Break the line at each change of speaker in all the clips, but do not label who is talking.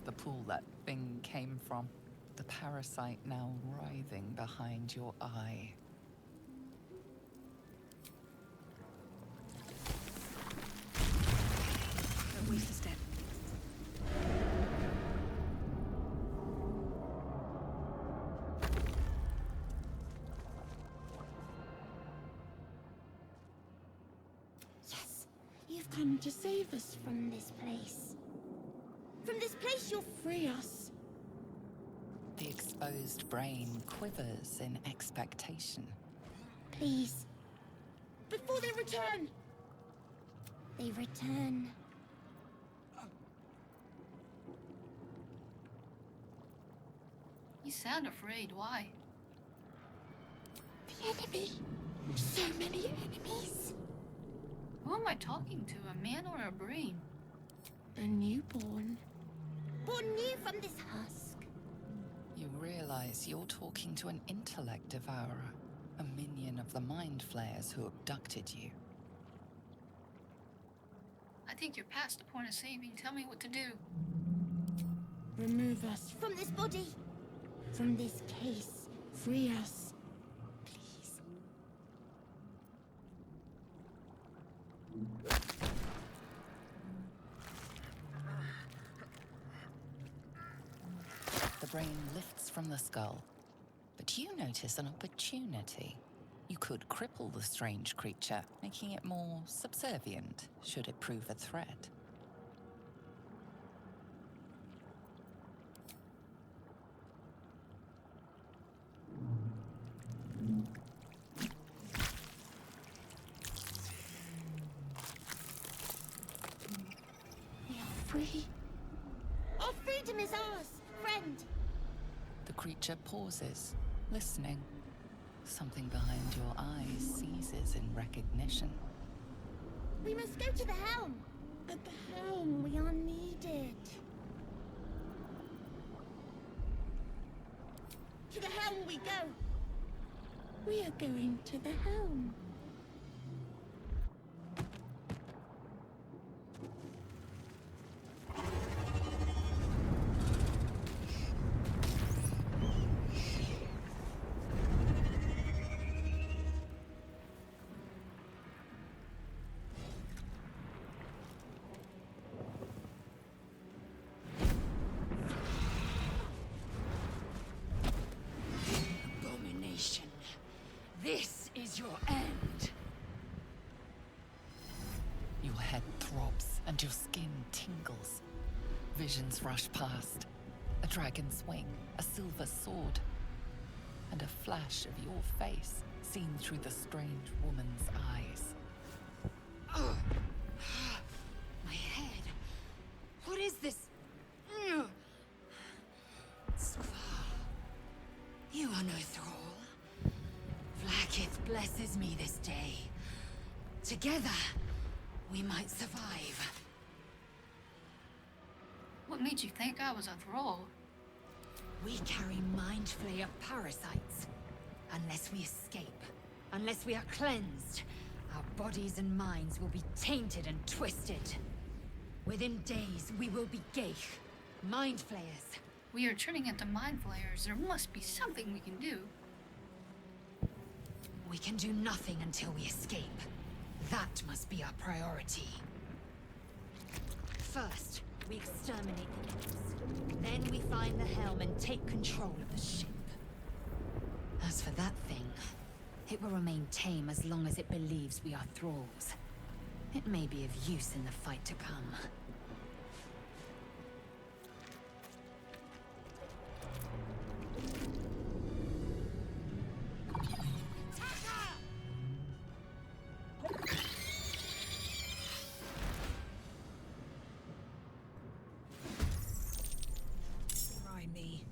the pool that thing came from. The parasite now writhing behind your eye.
Don't waste a step.
Yes, you've come to save us from this place. From this place you'll free us.
The exposed brain quivers in expectation.
Please. Before they return! They return.
You sound afraid. Why?
The enemy. So many enemies.
Who am I talking to? A man or a brain?
A newborn. Born new from this husk.
You realize you're talking to an intellect devourer, a minion of the mind flayers who abducted you.
I think you're past the point of saving. Tell me what to do.
Remove us from this body. From this case. Free us. Please.
The brain lifts from the skull, but you notice an opportunity. You could cripple the strange creature, making it more subservient, should it prove a threat.
We are free. Our freedom is ours, friend.
The creature pauses, listening. Something behind your eyes seizes in recognition.
We must go to the helm. At the helm, we are needed. To the helm we go. We are going to the helm.
Abomination. This is your end.
Your head throbs and your skin tingles. Visions rush past. A dragon's wing, a silver sword, and a flash of your face seen through the strange woman's eyes.
Ugh. My head. What is this? Ugh. Svar. You are no thrall. Vlaakith blesses me this day. Together, we might survive.
What made you think I was a thrall?
We carry mind flayer parasites. Unless we escape, unless we are cleansed, our bodies and minds will be tainted and twisted. Within days, we will be Geich, mind flayers.
We are turning into mind flayers. There must be something we can do.
We can do nothing until we escape. That must be our priority. First, we exterminate the imps. Then we find the helm and take control of the ship. As for that thing, it will remain tame as long as it believes we are thralls. It may be of use in the fight to come.
Try me.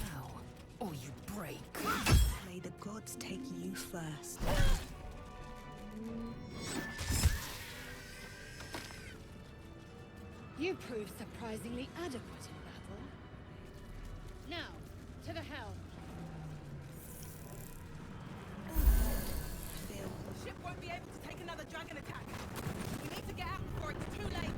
Now, or you break.
May the gods take you first.
You proved surprisingly adequate in battle. Now, to the helm.
Ship won't be able to take another dragon attack. We need to get out before it's too late.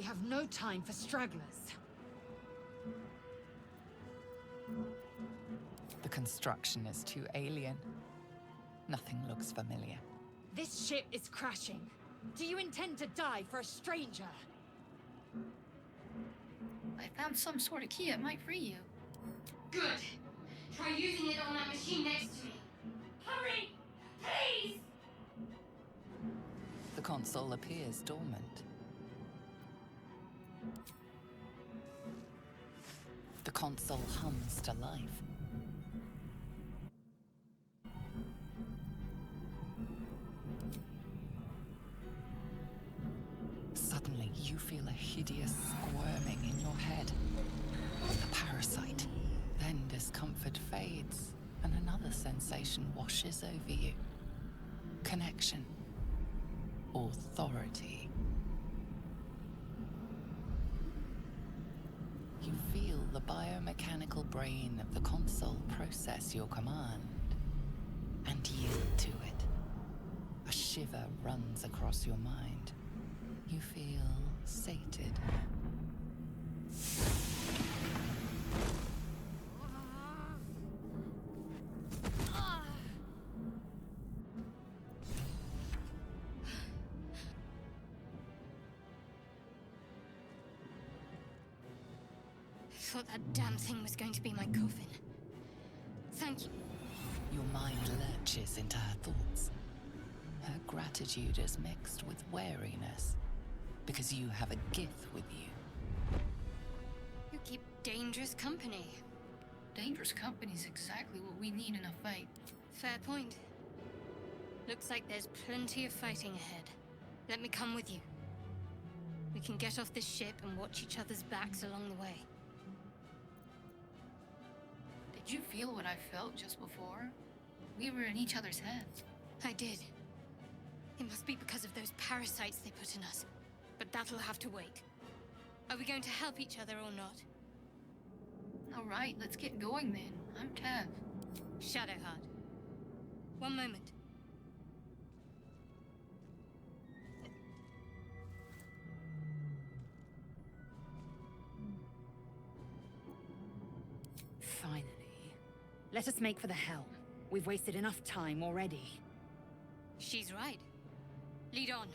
have no time for stragglers.
The construction is too alien. Nothing looks familiar.
This ship is crashing. Do you intend to die for a stranger?
I found some sort of key that might free you.
Good. Try using it on that machine next to me. Hurry! Please!
The console appears dormant. The console hums to life. Suddenly, you feel a hideous squirming in your head. A parasite. Then discomfort fades, and another sensation washes over you. Connection. Authority. You feel the biomechanical brain of the console process your command and yield to it. A shiver runs across your mind. You feel sated.
I thought that damn thing was going to be my coffin. Thank you.
Your mind lurches into her thoughts. Her gratitude is mixed with wariness, because you have a gift with you.
You keep dangerous company.
Dangerous company's exactly what we need in a fight.
Fair point. Looks like there's plenty of fighting ahead. Let me come with you. We can get off this ship and watch each other's backs along the way.
Did you feel what I felt just before? We were in each other's heads.
I did. It must be because of those parasites they put in us. But that'll have to wait. Are we going to help each other or not?
All right, let's get going then. I'm Tev.
Shadowheart. One moment. Finally. Let us make for the helm. We've wasted enough time already. She's right. Lead on.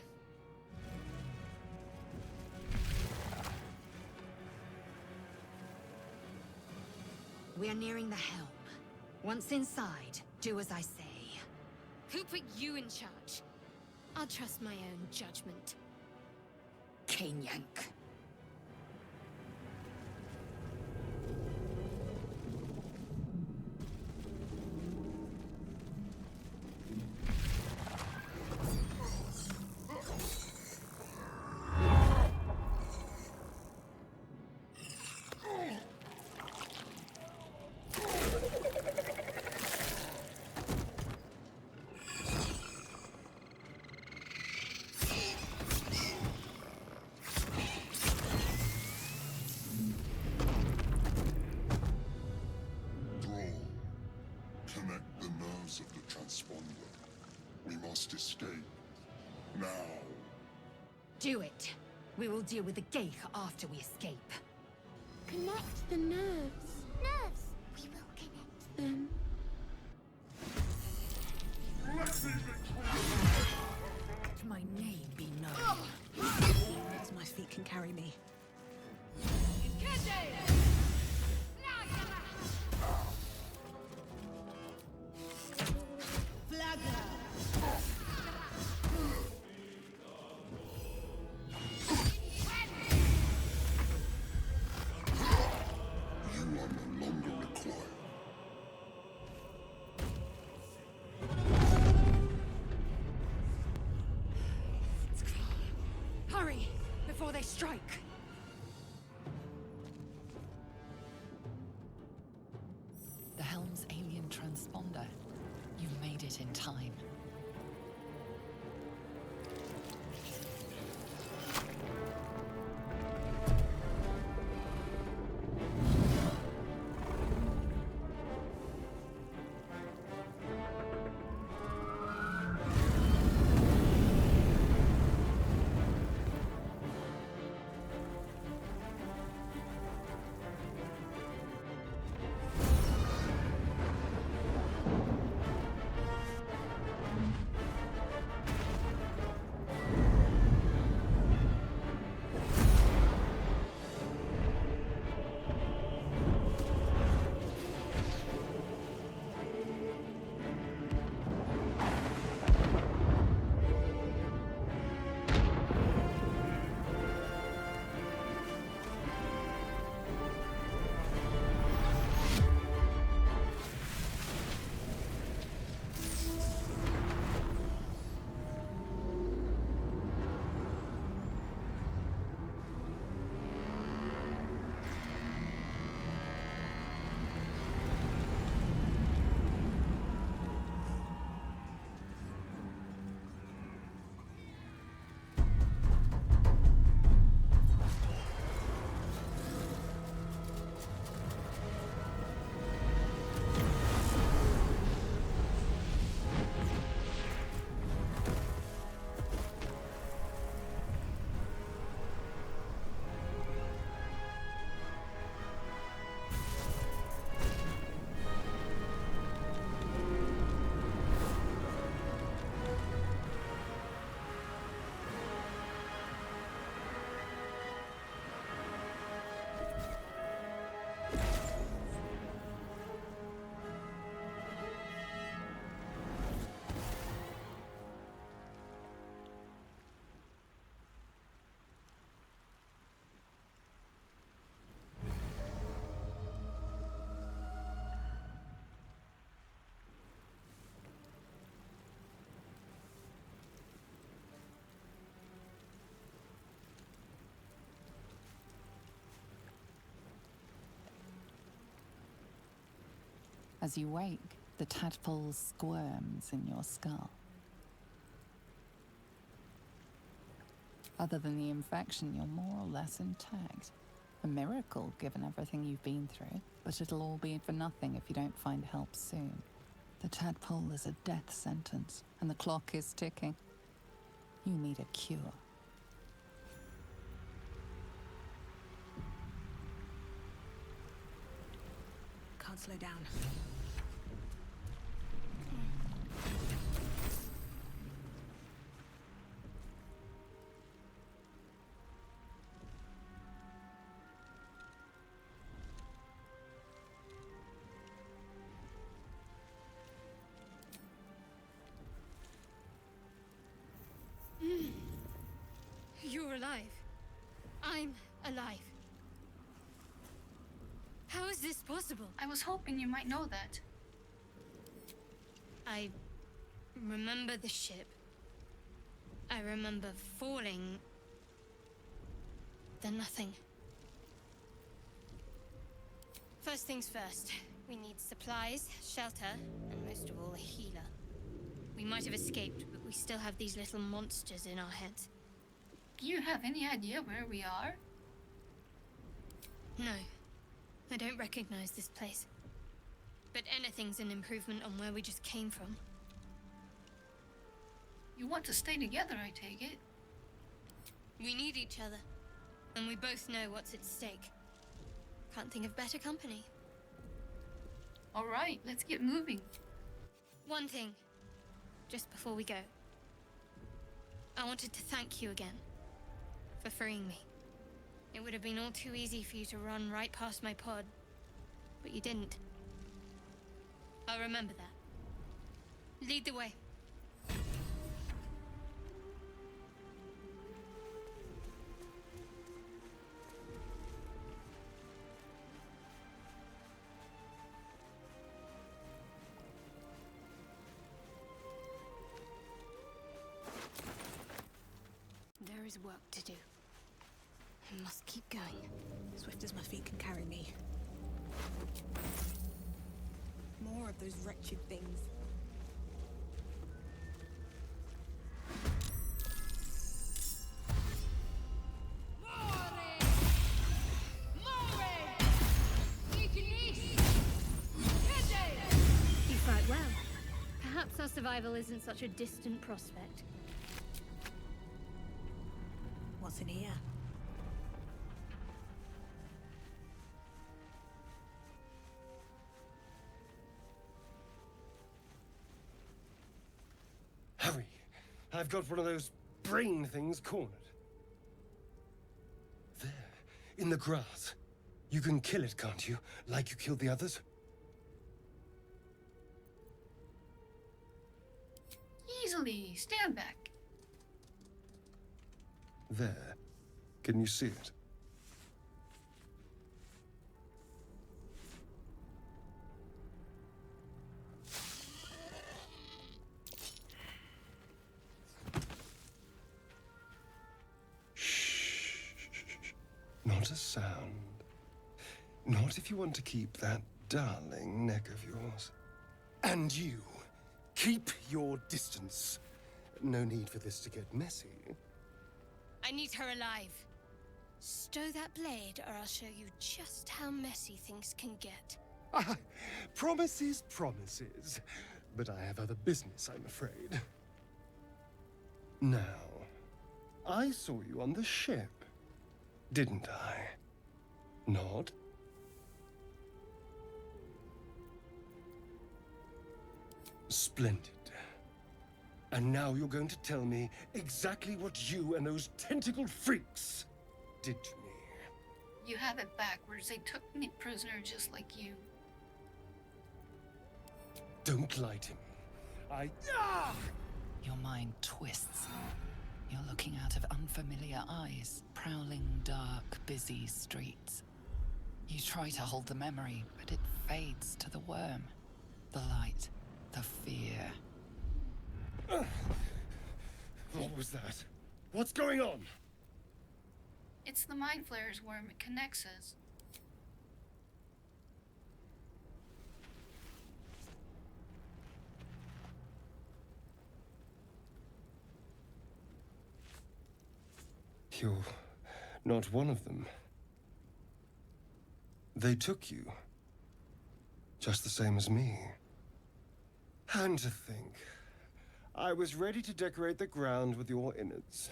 We are nearing the helm. Once inside, do as I say. Who put you in charge? I'll trust my own judgment. Kanyank. Do it. We will deal with the Geich after we escape.
Connect the nerves. Nerves! We will connect them.
Let my name be known. As my feet can carry me.
Hurry, before they strike.
The helm's alien transponder. You've made it in time. As you wake, the tadpole squirms in your skull. Other than the infection, you're more or less intact. A miracle, given everything you've been through, but it'll all be for nothing if you don't find help soon. The tadpole is a death sentence, and the clock is ticking. You need a cure.
Can't slow down.
You're alive. I'm alive. How is this possible?
I was hoping you might know that.
I remember the ship. I remember falling. Then nothing. First things first. We need supplies, shelter, and most of all, a healer. We might have escaped, but we still have these little monsters in our heads.
Do you have any idea where we are?
No. I don't recognize this place. But anything's an improvement on where we just came from.
You want to stay together, I take it.
We need each other. And we both know what's at stake. Can't think of better company.
All right, let's get moving.
One thing. Just before we go. I wanted to thank you again. For freeing me. It would have been all too easy for you to run right past my pod. But you didn't. I'll remember that. Lead the way. There is work to do. I must keep going.
Swift as my feet can carry me. More of those wretched things.
You fight well. Perhaps our survival isn't such a distant prospect.
What's in here?
Hurry! I've got one of those brain things cornered. There, in the grass. You can kill it, can't you? Like you killed the others?
Easily. Stand back.
There. Can you see it? Shh. Not a sound. Not if you want to keep that darling neck of yours. And you, keep your distance. No need for this to get messy.
I need her alive. Stow that blade, or I'll show you just how messy things can get.
Ah, promises, promises. But I have other business, I'm afraid. Now, I saw you on the ship, didn't I? Nod? Splendid. And now you're going to tell me exactly what you and those tentacled freaks did to me.
You have it backwards. They took me prisoner just like you.
Don't lie to me.
Your mind twists. You're looking out of unfamiliar eyes, prowling dark, busy streets. You try to hold the memory, but it fades to the worm. The light, the fear.
What was that? What's going on?
It's the Mind Flayer's worm. It connects us.
You're not one of them. They took you. Just the same as me. And to think, I was ready to decorate the ground with your innards.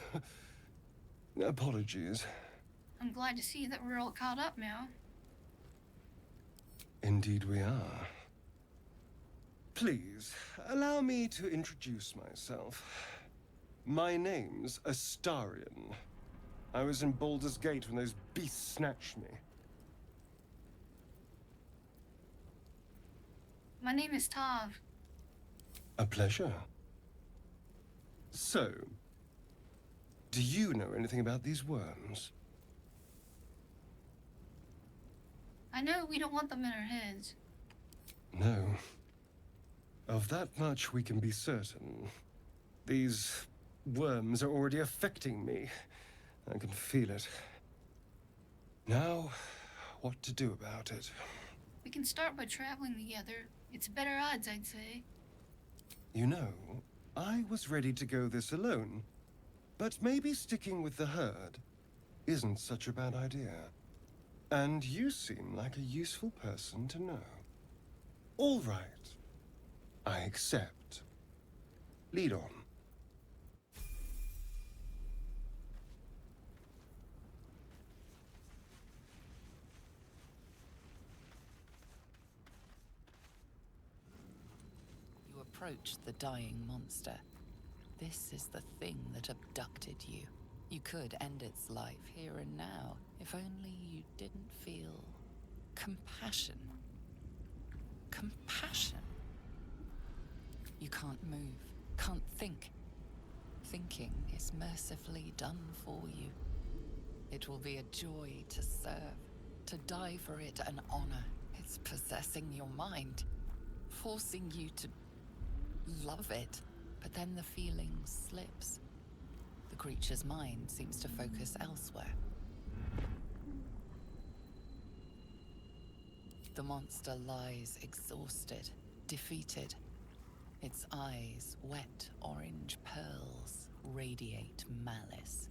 Apologies.
I'm glad to see that we're all caught up now.
Indeed we are. Please, allow me to introduce myself. My name's Astarion. I was in Baldur's Gate when those beasts snatched me.
My name is Tav.
A pleasure. So, do you know anything about these worms?
I know we don't want them in our heads.
No. Of that much we can be certain. These worms are already affecting me. I can feel it. Now, what to do about it?
We can start by traveling together. It's better odds, I'd say.
You know, I was ready to go this alone. But maybe sticking with the herd isn't such a bad idea. And you seem like a useful person to know. All right. I accept. Lead on.
You approach the dying monster. This is the thing that abducted you. You could end its life here and now, if only you didn't feel compassion. Compassion. You can't move, can't think. Thinking is mercifully done for you. It will be a joy to serve, to die for it an honor. It's possessing your mind, forcing you to love it. But then the feeling slips. The creature's mind seems to focus elsewhere. The monster lies exhausted, defeated. Its eyes, wet orange pearls, radiate malice.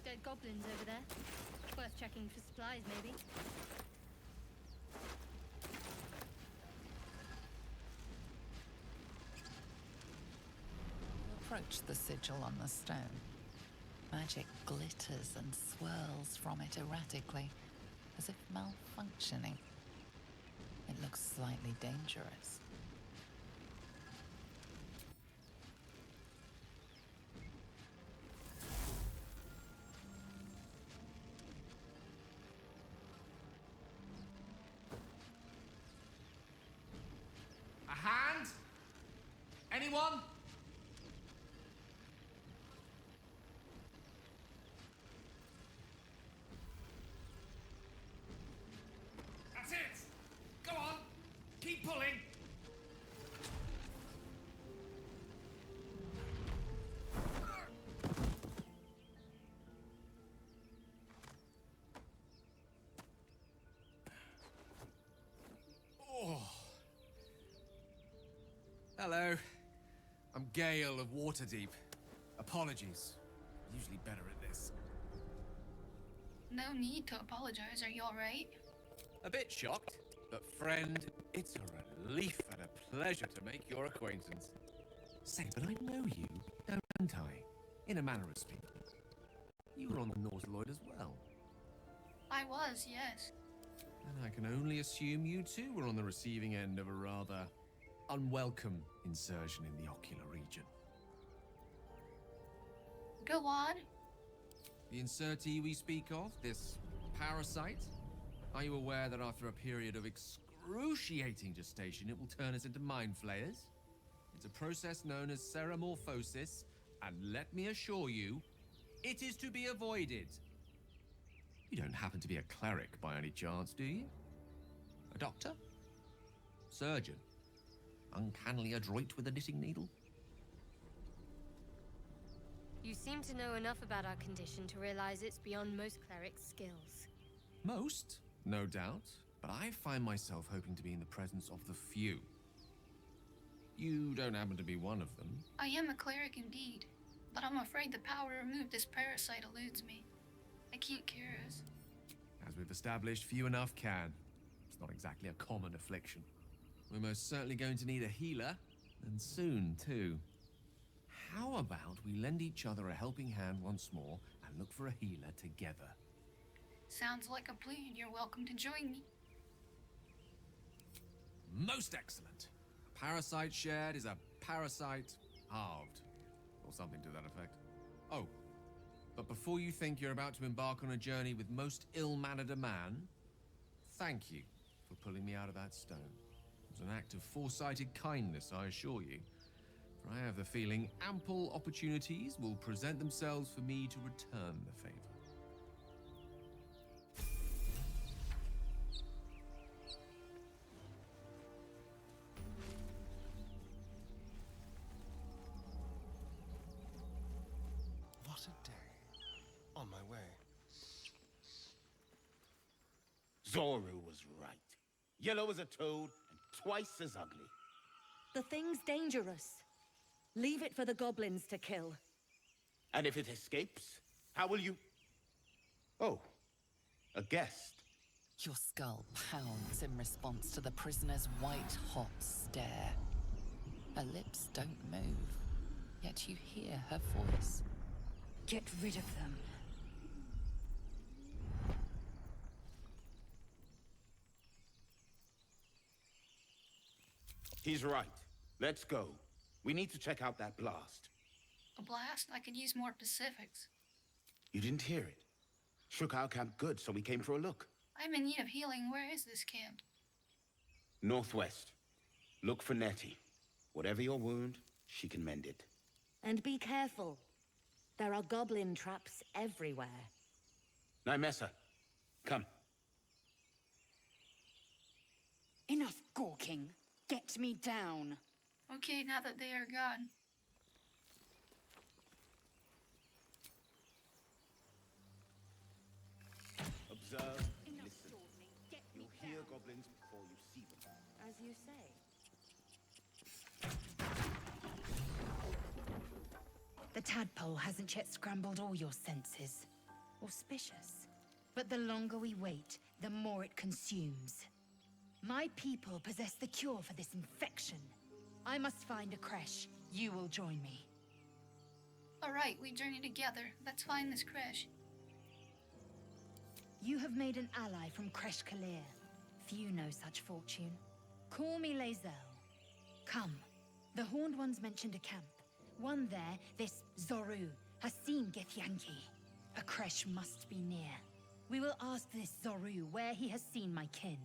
Dead goblins over there. Worth checking for supplies, maybe.
Approach the sigil on the stone. Magic glitters and swirls from it erratically, as if malfunctioning. It looks slightly dangerous.
A hand? Anyone? That's it! Go on! Keep pulling! Oh. Hello. I'm Gale of Waterdeep. Apologies. Usually better at this.
No need to apologize. Are you alright?
A bit shocked, but friend, it's a relief and a pleasure to make your acquaintance. Say, but I know you, don't I? In a manner of speaking. You were on the North Lloyd as well.
I was, yes.
And I can only assume you too were on the receiving end of a rather unwelcome insertion in the ocular region.
Go on.
The insertee we speak of, this parasite, are you aware that after a period of excruciating gestation, it will turn us into mind flayers? It's a process known as ceramorphosis, and let me assure you, it is to be avoided. You don't happen to be a cleric by any chance, do you? A doctor? Surgeon? Uncannily adroit with a knitting needle?
You seem to know enough about our condition to realize it's beyond most clerics' skills.
Most, no doubt. but I find myself hoping to be in the presence of the few. You don't happen to be one of them.
I am a cleric indeed, but I'm afraid the power to remove this parasite eludes me. I can't cure us.
As we've established, few enough can. It's not exactly a common affliction. We're most certainly going to need a healer, and soon, too. How about we lend each other a helping hand once more and look for a healer together?
Sounds like a plan. You're welcome to join me.
Most excellent. A parasite shared is a parasite halved, or something to that effect. Oh, but before you think you're about to embark on a journey with most ill-mannered a man, thank you for pulling me out of that stone. It was an act of foresighted kindness, I assure you. For I have the feeling ample opportunities will present themselves for me to return the favor.
What a day. On my way.
Zoru was right. Yellow as a toad and twice as ugly.
The thing's dangerous. Leave it for the goblins to kill.
And if it escapes, how will you... Oh, a guest.
Your skull pounds in response to the prisoner's white-hot stare. Her lips don't move, yet you hear her voice.
Get rid of them.
He's right. Let's go. We need to check out that blast.
A blast? I could use more specifics.
You didn't hear it. Shook our camp good, so we came for a look.
I'm in need of healing. Where is this camp?
Northwest. Look for Nettie. Whatever your wound, she can mend it.
And be careful. There are goblin traps everywhere.
Nymessa, come.
Enough gawking. Get me down.
Okay, now that they are gone.
Observe, listen. You'll hear goblins before you see them.
As you say.
The tadpole hasn't yet scrambled all your senses. Auspicious. But the longer we wait, the more it consumes. My people possess the cure for this infection. I must find a creche. You will join me.
Alright, we journey together. Let's find this creche.
You have made an ally from Creche Kalir. Few know such fortune. Call me Lae'zel. Come. The Horned Ones mentioned a camp. One there, this Zoru, has seen Githyanki. A creche must be near. We will ask this Zoru where he has seen my kin.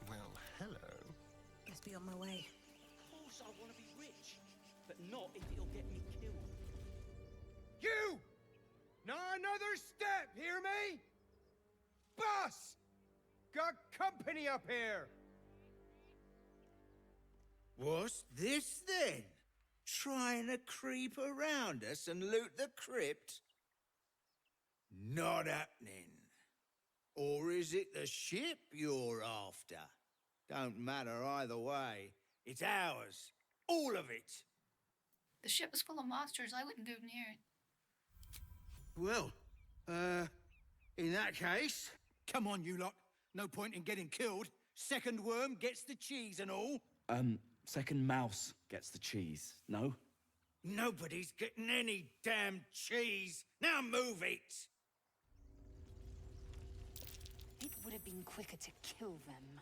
Well, hello.
Must be on my way.
Of course I want to be rich, but not if it'll get me killed.
You! Not another step, hear me? Boss! Got company up here!
What's this then? Trying to creep around us and loot the crypt? Not happening. Or is it the ship you're after? Don't matter either way. It's ours. All of it.
The ship is full of monsters. I wouldn't go near it.
Well, in that case...
Come on, you lot. No point in getting killed. Second worm gets the cheese and all.
Second mouse gets the cheese, no?
Nobody's getting any damn cheese. Now move it!
It would have been quicker to kill them.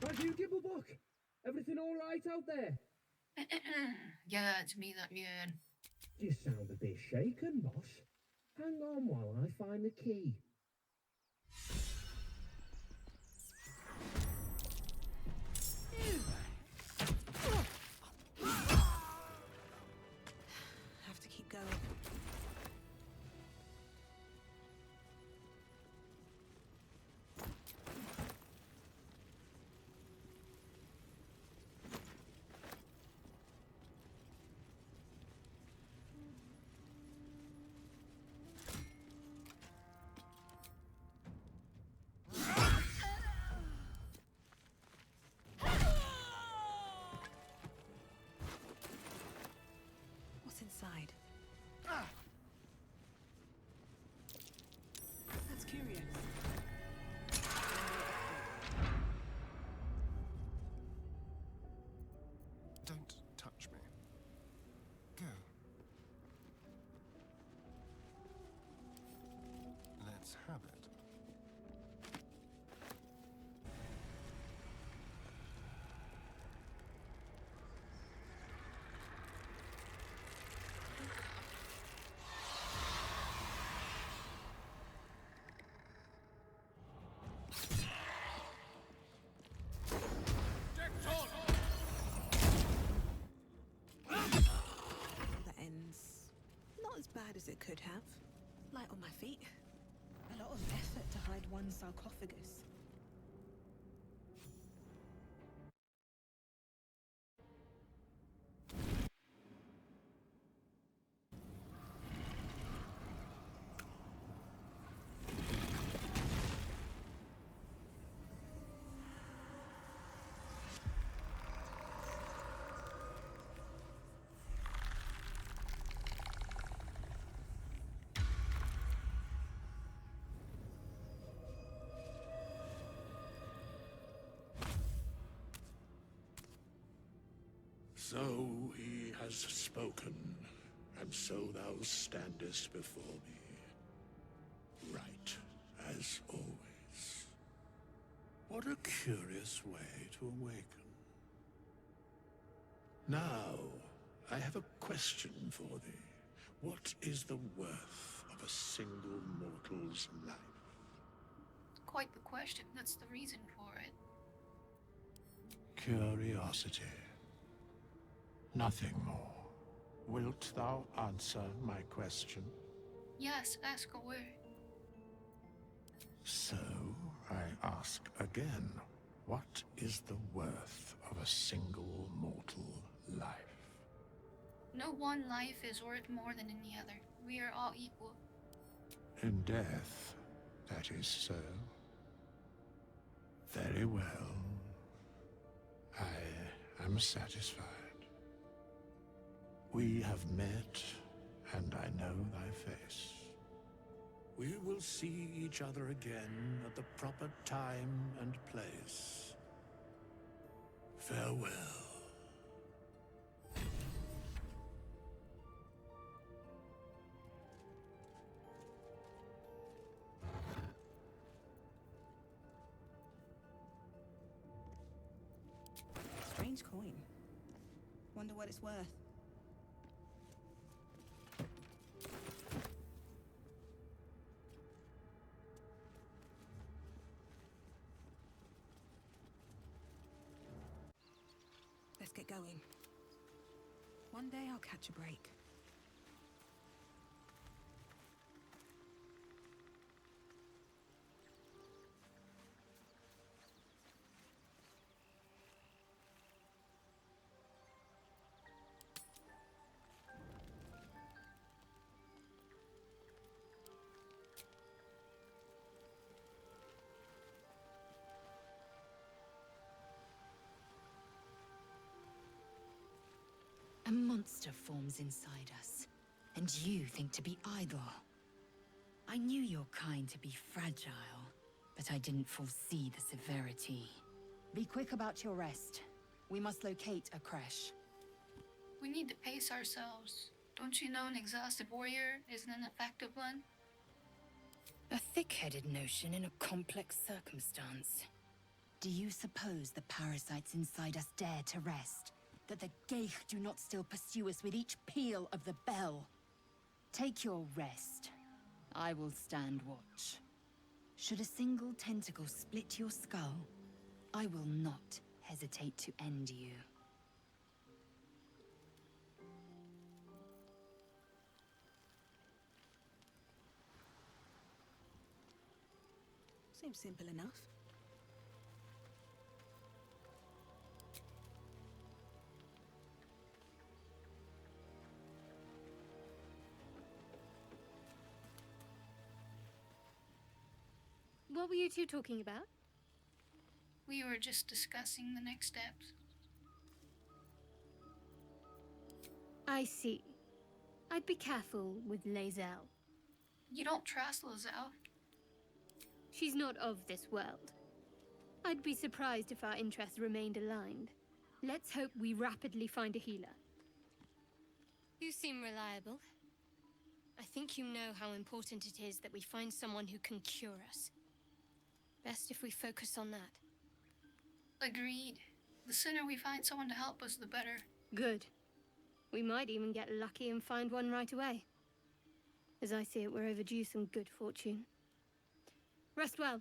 How do you, Gibblebuck? Everything all right out there?
Yeah, it's me that good.
You sound a bit shaken, boss. Hang on while I find the key.
Have to keep going. What's inside? That's curious.
Don't touch me. Go. Let's have it.
That ends not as bad as it could have. Light on my feet. A lot of effort to hide one sarcophagus.
So he has spoken, and so thou standest before me. Right, as always. What a curious way to awaken. Now, I have a question for thee. What is the worth of a single mortal's life?
Quite the question. That's the reason for it.
Curiosity. Nothing more. Wilt thou answer my question?
Yes, ask away.
So, I ask again, what is the worth of a single mortal life?
No one life is worth more than any other. We are all equal.
In death, that is so. Very well. I am satisfied. We have met, and I know thy face. We will see each other again at the proper time and place. Farewell.
Strange coin. Wonder what it's worth. Let's get going. One day I'll catch a break.
A monster forms inside us, and you think to be idle. I knew your kind to be fragile, but I didn't foresee the severity. Be quick about your rest. We must locate a creche.
We need to pace ourselves. Don't you know an exhausted warrior isn't an effective one?
A thick-headed notion in a complex circumstance. Do you suppose the parasites inside us dare to rest? that the Geich do not still pursue us with each peal of the bell. Take your rest. I will stand watch. Should a single tentacle split your skull, I will not hesitate to end you.
Seems simple enough.
What were you two talking about?
We were just discussing the next steps.
I see. I'd be careful with Lae'zel.
You don't trust Lae'zel?
She's not of this world. I'd be surprised if our interests remained aligned. Let's hope we rapidly find a healer.
You seem reliable. I think you know how important it is that we find someone who can cure us. Best if we focus on that.
Agreed. The sooner we find someone to help us, the better.
Good. We might even get lucky and find one right away. As I see it, we're overdue some good fortune. Rest well.